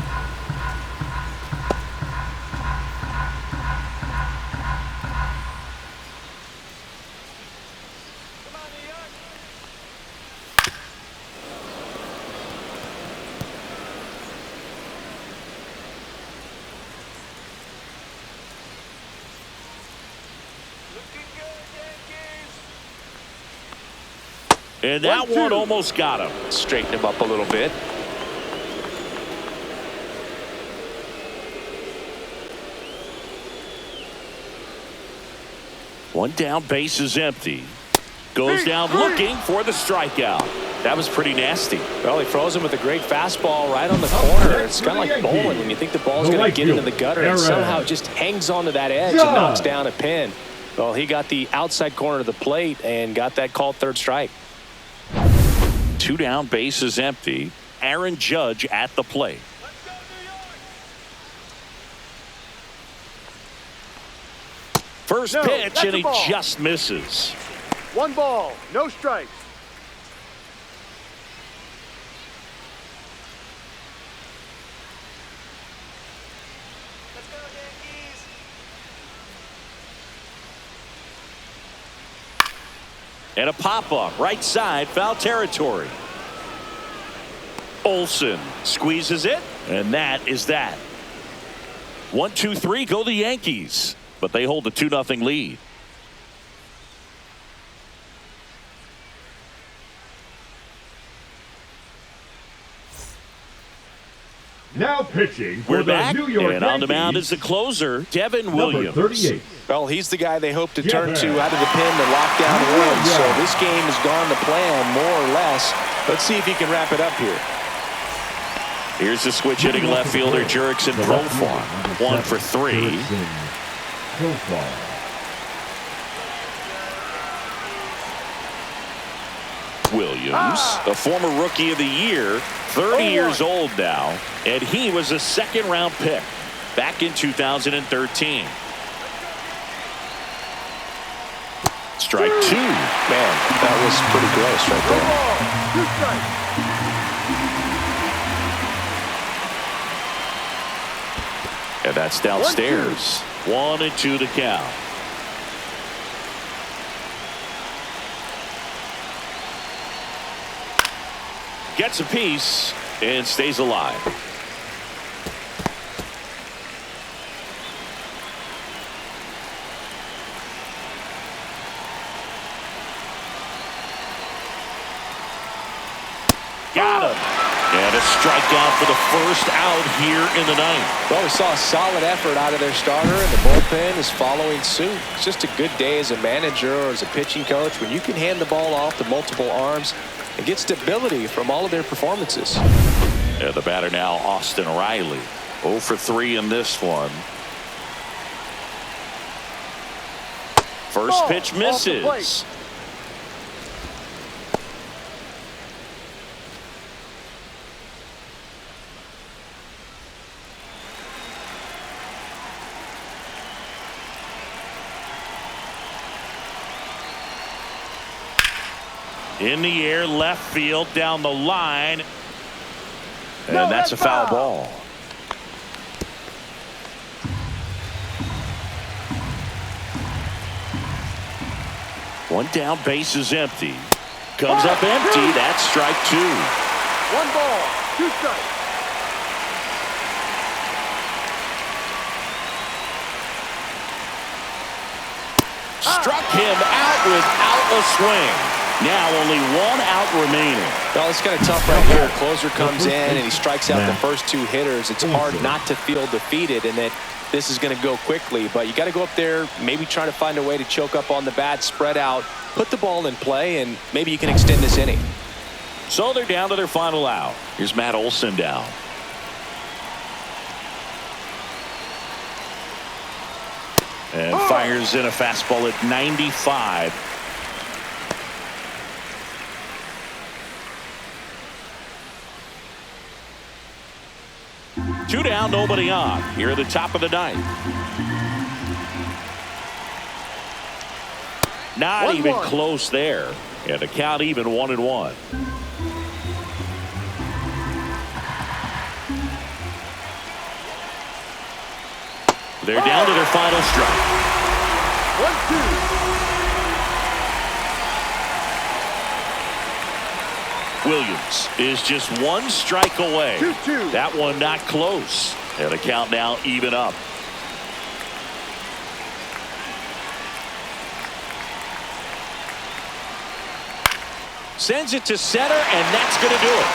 A: And that one almost got him.
B: Straighten him up a little bit.
A: One down, base is empty. Goes down looking for the strikeout. That was pretty nasty.
B: Well, he froze him with a great fastball right on the corner. It's kind of like bowling when you think the ball's going to get into the gutter and somehow it just hangs onto that edge and knocks down a pin. Well, he got the outside corner of the plate and got that called third strike.
A: 2 down, base is empty. Aaron Judge at the plate. First pitch, and he just misses.
E: 1 ball, no strikes.
A: And a pop-up, right side, foul territory. Olsen squeezes it, and that is that. 1-2-3, go the Yankees, but they hold a 2-0 lead.
C: Now pitching for
A: We're
C: the
A: back,
C: New York
A: and on the mound is
C: Yankees,
A: the closer, Devin
C: number
A: Williams.
C: 38.
B: Well, he's the guy they hope to turn to out of the pen to lock down a win. So this game has gone to plan, more or less. Let's see if he can wrap it up here.
A: Here's the switch hitting left fielder, Jurickson Profar. 1 for 3.
C: Profar.
A: Williams, a former rookie of the year, 30 years old now, and he was a second-round pick back in 2013. Strike 2.
B: Man, that was pretty gross right there.
E: 2 strikes.
A: And that's downstairs. 1-2 to count. Gets a piece and stays alive. Got him. And a strikeout for the first out here in the ninth.
B: Well, we saw a solid effort out of their starter, and the bullpen is following suit. It's just a good day as a manager or as a pitching coach when you can hand the ball off to multiple arms and get stability from all of their performances.
A: And the batter now, Austin Riley. 0 for 3 in this one. First pitch misses. In the air, left field, down the line. And that's a foul ball. One down, base is empty. Comes up empty. That's strike 2.
E: 1 ball, 2 strikes.
A: Struck him out without a swing. Now only 1 out remaining.
B: Well, it's kind of tough right here. Closer comes in and he strikes out the first 2 hitters. It's hard not to feel defeated and that this is going to go quickly. But you got to go up there, maybe trying to find a way to choke up on the bat, spread out, put the ball in play, and maybe you can extend this inning.
A: So they're down to their final out. Here's Matt Olson down. And fires in a fastball at 95. Two down, nobody on. Here at the top of the ninth. Not even close there. And the count even 1-1. They're down to their final strike.
E: 1-2.
A: Williams is just 1 strike away.
E: 2-2.
A: That one not close. And the count now even up. Sends it to center, and that's going to do it.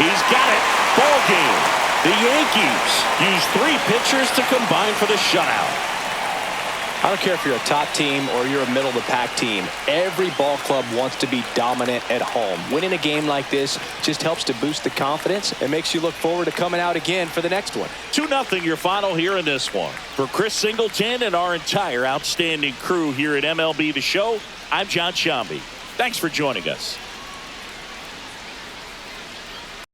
A: He's got it. Ball game. The Yankees use 3 pitchers to combine for the shutout.
B: I don't care if you're a top team or you're a middle-of-the-pack team. Every ball club wants to be dominant at home. Winning a game like this just helps to boost the confidence and makes you look forward to coming out again for the next one.
A: 2-0 your final here in this one. For Chris Singleton and our entire outstanding crew here at MLB The Show, I'm John Shambi. Thanks for joining us.